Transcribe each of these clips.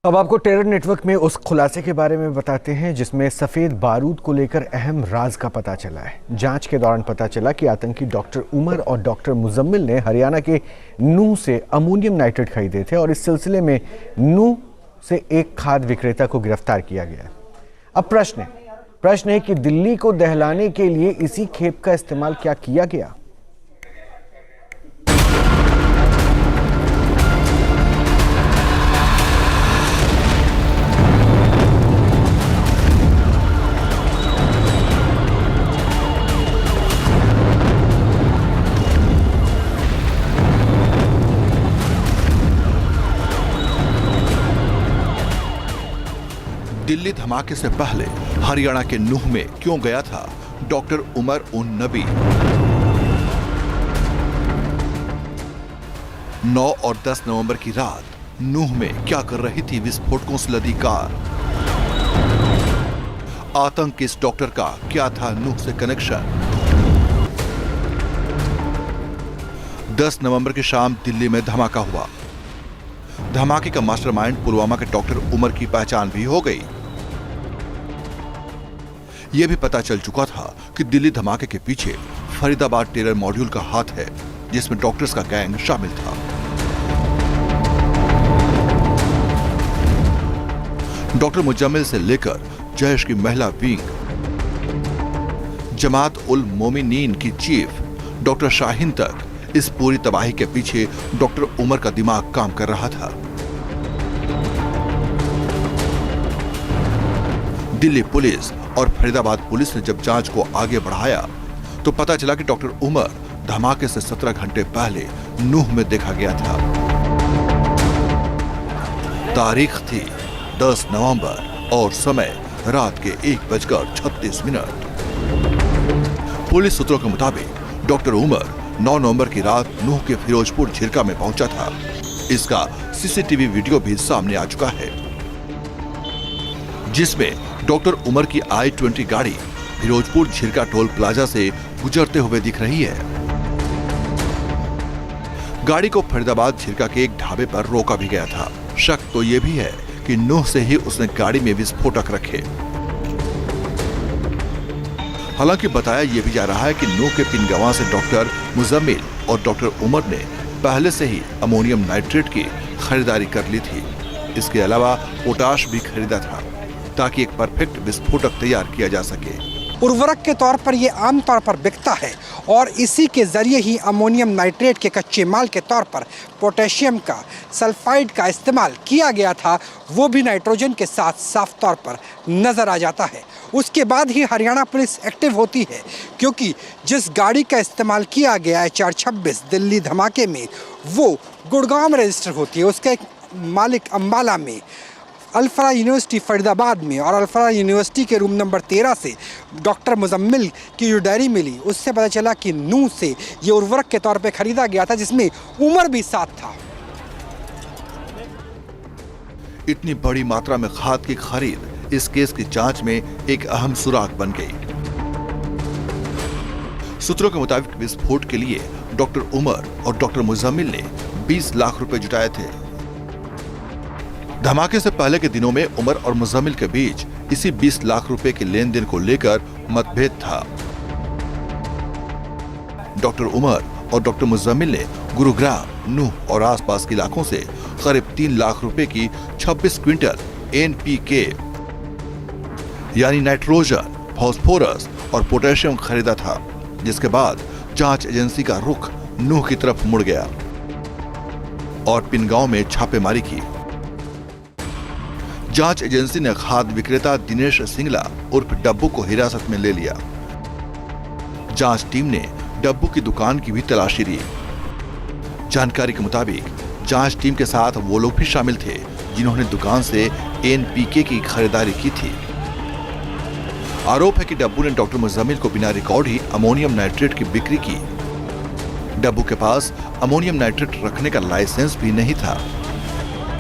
अब आपको terror network में उस खुलासे के बारे में बताते हैं जिसमें सफ़ेद बारूद को लेकर अहम राज का पता चला है। जांच के दौरान पता चला कि आतंकी डॉक्टर उमर और डॉक्टर मुजम्मिल ने हरियाणा के नूह से अमोनियम नाइट्रेट खरीदे थे और इस सिलसिले में नूह से एक खाद विक्रेता को गिरफ्तार किया गया। अब प्रश्न है कि दिल्ली को दहलाने के लिए इसी खेप का इस्तेमाल क्या किया गया। दिल्ली धमाके से पहले हरियाणा के नूह में क्यों गया था डॉक्टर उमर उन नबी? 9 और 10 नवंबर की रात नूह में क्या कर रही थी विस्फोटकों से लदी कार? आतंक के इस डॉक्टर का क्या था नूह से कनेक्शन? 10 नवंबर की शाम दिल्ली में धमाका हुआ। धमाके का मास्टरमाइंड पुलवामा के डॉक्टर उमर की पहचान भी हो गई। यह भी पता चल चुका था कि दिल्ली धमाके के पीछे फरीदाबाद टेरर मॉड्यूल का हाथ है, जिसमें डॉक्टर्स का गैंग शामिल था। डॉक्टर मुजम्मिल से लेकर जैश की महिला विंग, जमात उल मोमिनीन की चीफ डॉक्टर शाहीन तक इस पूरी तबाही के पीछे डॉक्टर उमर का दिमाग काम कर रहा था। दिल्ली पुलिस और फरीदाबाद पुलिस ने जब जांच को आगे बढ़ाया तो पता चला कि डॉक्टर उमर धमाके से 17 घंटे पहले नूह में देखा गया था। तारीख थी 10 नवंबर और समय रात के 1:36। पुलिस सूत्रों के मुताबिक डॉक्टर उमर 9 नवंबर की रात नूह के फिरोजपुर झिरका में पहुंचा था। इसका सीसीटीवी वीडियो भी सामने आ चुका है, जिसमें डॉक्टर उमर की I-20 गाड़ी फिरोजपुर झिरका टोल प्लाजा से गुजरते हुए दिख रही है। गाड़ी को फरीदाबाद झिरका के एक ढाबे पर रोका भी गया था। शक तो यह भी है कि नूह से ही उसने गाड़ी में विस्फोटक रखे। हालांकि बताया यह भी जा रहा है कि नूह के पिनगवां से डॉक्टर मुजम्मिल और डॉक्टर उमर ने पहले से ही अमोनियम नाइट्रेट की खरीदारी कर ली थी। इसके अलावा पोटाश भी खरीदा था ताकि एक परफेक्ट विस्फोटक तैयार किया जा सके। उर्वरक के तौर पर ये आमतौर पर बिकता है और इसी के जरिए ही अमोनियम नाइट्रेट के कच्चे माल के तौर पर पोटेशियम का सल्फाइड का इस्तेमाल किया गया था, वो भी नाइट्रोजन के साथ साफ तौर पर नजर आ जाता है। उसके बाद ही हरियाणा पुलिस एक्टिव होती है, क्योंकि जिस गाड़ी का इस्तेमाल किया गया है 426 दिल्ली धमाके में, वो गुड़गांव में रजिस्टर होती है। उसका एक मालिक अम्बाला में, अल्फरा यूनिवर्सिटी फरीदाबाद में और अल्फरा यूनिवर्सिटी के रूम नंबर 13 से डॉक्टर मुजम्मिल की जो डायरी मिली, उससे पता चला कि नूह से ये उर्वरक के तौर पे खरीदा गया था, जिसमें उमर भी साथ था। इतनी बड़ी मात्रा में खाद की खरीद इस केस की जांच में एक अहम सुराग बन गई। सूत्रों के मुताबिक विस्फोट के लिए डॉक्टर उमर और डॉक्टर मुजम्मिल ने 20 लाख रुपए जुटाए थे। धमाके से पहले के दिनों में उमर और मुजम्मिल के बीच इसी 20 लाख रुपए के लेन देन को लेकर मतभेद था। डॉक्टर उमर और डॉक्टर मुजम्मिल ने गुरुग्राम, नूह और आसपास के इलाकों से करीब 3 लाख रुपए की 26 क्विंटल NPK यानी नाइट्रोजन, फास्फोरस और पोटेशियम खरीदा था, जिसके बाद जांच एजेंसी का रुख नूह की तरफ मुड़ गया और पिनगांव में छापेमारी की। जांच एजेंसी ने खाद विक्रेता दिनेश सिंगला उर्फ डब्बू को हिरासत में ले लिया। जांच टीम ने डब्बू की दुकान की भी तलाशी ली। जानकारी के मुताबिक जांच टीम के साथ वो लोग भी शामिल थे जिन्होंने दुकान से NPK की खरीदारी की थी। आरोप है कि डब्बू ने डॉक्टर मुजम्मिल को बिना रिकॉर्ड ही अमोनियम नाइट्रेट की बिक्री की। डब्बू के पास अमोनियम नाइट्रेट रखने का लाइसेंस भी नहीं था।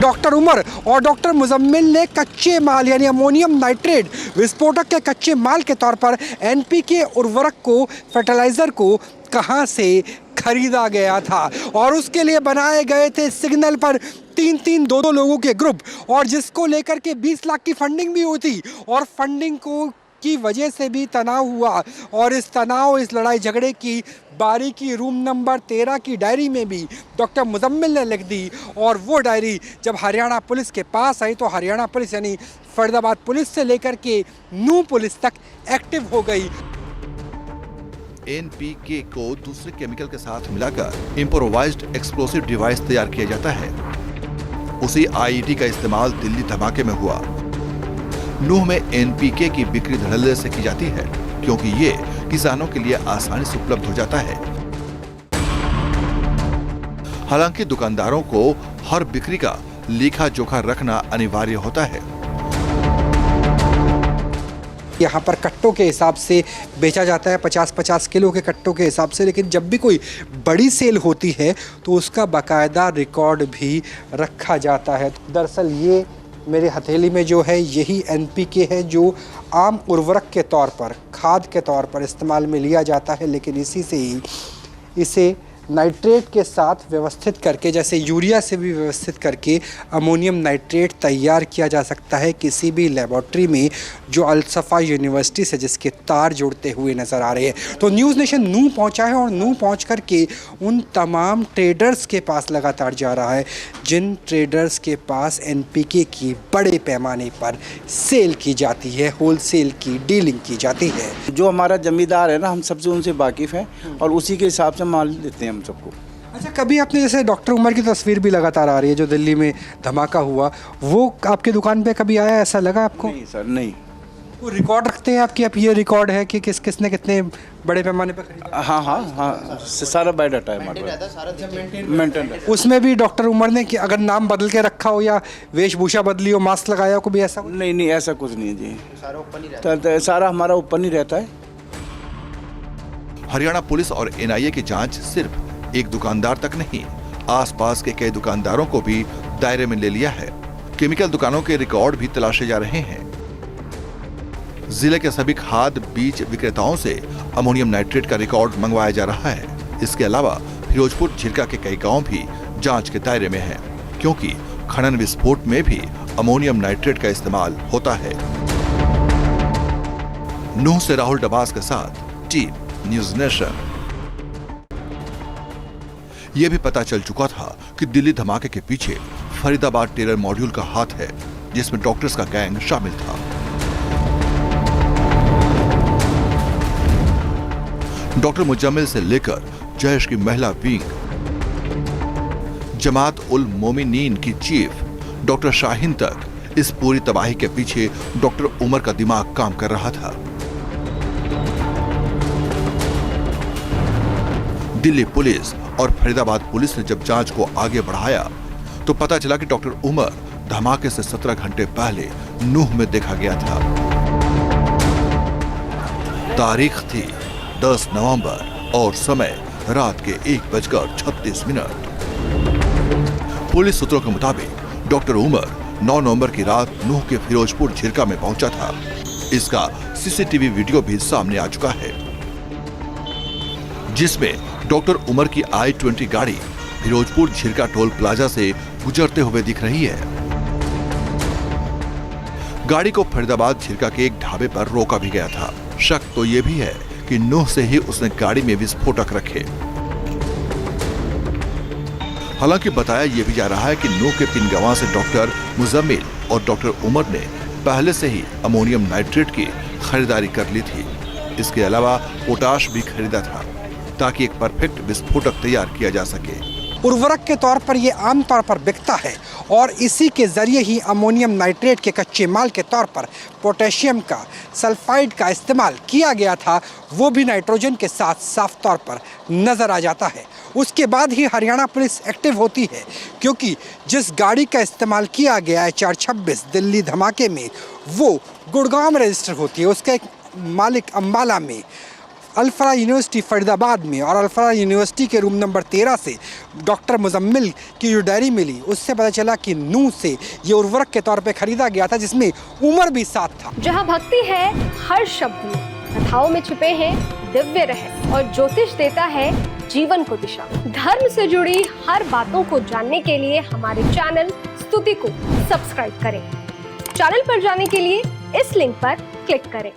डॉक्टर उमर और डॉक्टर मुजम्मिल ने कच्चे माल यानी अमोनियम नाइट्रेट विस्फोटक के कच्चे माल के तौर पर NPK उर्वरक को, फर्टिलाइजर को कहां से खरीदा गया था और उसके लिए बनाए गए थे सिग्नल पर तीन दो लोगों के ग्रुप, और जिसको लेकर के 20 लाख की फंडिंग भी हुई थी, और फंडिंग की वजह से भी तनाव हुआ, और इस तनाव, इस लड़ाई झगड़े की बारीकी रूम नंबर 13 की डायरी में भी डॉक्टर मुजम्मिल ने लिख दी। और वो डायरी जब हरियाणा पुलिस के पास आई तो हरियाणा पुलिस यानी फरीदाबाद पुलिस से लेकर के नूंह पुलिस तक एक्टिव हो गई। एनपीके को दूसरे केमिकल के साथ मिलाकर इम्प्रोवाइज्ड एक्सप्लोसिव डिवाइस तैयार किया जाता है। उसी आईईडी का इस्तेमाल दिल्ली धमाके में हुआ। नूंह में एनपीके की बिक्री धड़ल्ले से की जाती है क्योंकि ये किसानों के लिए आसानी से उपलब्ध हो जाता है। हालांकि दुकानदारों को हर बिक्री का लेखा जोखा रखना अनिवार्य होता है। यहाँ पर कट्टों के हिसाब से बेचा जाता है, 50-50 किलो के कट्टों के हिसाब से। लेकिन जब भी कोई बड़ी सेल होती है तो उसका बाकायदा रिकॉर्ड भी रखा जाता है। दरअसल ये मेरे हथेली में जो है यही एनपीके है जो आम उर्वरक के तौर पर, खाद के तौर पर इस्तेमाल में लिया जाता है। लेकिन इसी से ही इसे नाइट्रेट के साथ व्यवस्थित करके, जैसे यूरिया से भी व्यवस्थित करके अमोनियम नाइट्रेट तैयार किया जा सकता है किसी भी लेबॉर्ट्री में जो अलसफा यूनिवर्सिटी से जिसके तार जुड़ते हुए नज़र आ रहे हैं। तो न्यूज़ नेशन नूंह पहुंचा है और नूंह पहुंच कर के उन तमाम ट्रेडर्स के पास लगातार जा रहा है जिन ट्रेडर्स के पास एनपीके की बड़े पैमाने पर सेल की जाती है, होलसेल की डीलिंग की जाती है। जो हमारा जमींदार है ना, हम सबसे उनसे वाकिफ़ हैं और उसी के हिसाब से माल देते हैं हम सबको। अच्छा, कभी आपने जैसे डॉक्टर उमर की तस्वीर भी लगातार आ रही है जो दिल्ली में धमाका हुआ, वो आपके दुकान पे कभी आया, ऐसा लगा आपको? नहीं सर, नहीं। वो रिकॉर्ड रखते हैं आपकी, आप ये रिकॉर्ड है कि किसने कितने बड़े पैमाने पर खरीदा? हाँ, सारा बायोडाटा है हमारे पास, मेंटेन। उसमें भी डॉक्टर उमर ने कि अगर नाम बदल के रखा हो या वेशभूषा बदली हो, मास्क लगाया हो, कभी ऐसा? नहीं, ऐसा कुछ नहीं है जी। सारा ओपन ही रहता है, सारा हमारा ओपन ही रहता है। हरियाणा पुलिस और एनआईए की जांच सिर्फ एक दुकानदार तक नहीं, आसपास के कई दुकानदारों को भी दायरे में ले लिया है। केमिकल दुकानों के रिकॉर्ड भी तलाशे जा रहे हैं। जिले के सभी खाद बीज विक्रेताओं से अमोनियम नाइट्रेट का रिकॉर्ड मंगवाया जा रहा है। इसके अलावा फिरोजपुर झिरका के कई गांव भी जांच के दायरे में हैं, क्योंकि खनन विस्फोट में भी अमोनियम नाइट्रेट का इस्तेमाल होता है। नूंह से राहुल डबास के साथ टीम न्यूज़ नेशन। यह भी पता चल चुका था कि दिल्ली धमाके के पीछे फरीदाबाद टेरर मॉड्यूल का हाथ है, जिसमें डॉक्टर्स का गैंग शामिल था। डॉक्टर मुजम्मिल से लेकर जैश की महिला विंग, जमात उल मोमिनीन की चीफ डॉक्टर शाहीन तक, इस पूरी तबाही के पीछे डॉक्टर उमर का दिमाग काम कर रहा था। दिल्ली पुलिस और फरीदाबाद पुलिस ने जब जांच को आगे बढ़ाया तो पता चला कि डॉक्टर उमर धमाके से 17 घंटे पहले नूंह में देखा गया था। तारीख थी 10 नवंबर और समय रात के 1:36। पुलिस सूत्रों के मुताबिक डॉक्टर उमर 9 नवंबर की रात नूंह के फिरोजपुर झिरका में पहुंचा था। इसका सीसीटीवी वीडियो भी सामने आ चुका है, जिसमें डॉक्टर उमर की I-20 गाड़ी फिरोजपुर झिरका टोल प्लाजा से गुजरते हुए दिख रही है। गाड़ी को फरीदाबाद झिरका के एक ढाबे पर रोका भी गया था। शक तो यह भी है कि नूंह से ही उसने गाड़ी में विस्फोटक रखे। हालांकि बताया यह भी जा रहा है कि नूंह के पिनगवां से डॉक्टर मुजम्मिल और डॉक्टर उमर ने पहले से ही अमोनियम नाइट्रेट की खरीदारी कर ली थी। इसके अलावा पोटाश भी खरीदा था ताकि एक परफेक्ट विस्फोटक तैयार किया जा सके। उर्वरक के तौर पर ये आमतौर पर बिकता है और इसी के ज़रिए ही अमोनियम नाइट्रेट के कच्चे माल के तौर पर पोटेशियम का, सल्फाइड का इस्तेमाल किया गया था, वो भी नाइट्रोजन के साथ साफ तौर पर नज़र आ जाता है। उसके बाद ही हरियाणा पुलिस एक्टिव होती है, क्योंकि जिस गाड़ी का इस्तेमाल किया गया है 426 दिल्ली धमाके में, वो गुड़गांव में रजिस्टर होती है। उसका एक मालिक अम्बाला में, अल्फरा यूनिवर्सिटी फरीदाबाद में, और अल्फरा यूनिवर्सिटी के रूम नंबर 13 से डॉक्टर मुजम्मिल की जो डायरी मिली उससे पता चला कि नूंह से ये उर्वरक के तौर पे खरीदा गया था, जिसमें उमर भी साथ था। जहाँ भक्ति है हर शब्द में, कथाओं में छुपे हैं दिव्य रहस्य और ज्योतिष देता है जीवन को दिशा। धर्म से जुड़ी हर बातों को जानने के लिए हमारे चैनल स्तुति को सब्सक्राइब करें। चैनल पर जाने के लिए इस लिंक पर क्लिक करें।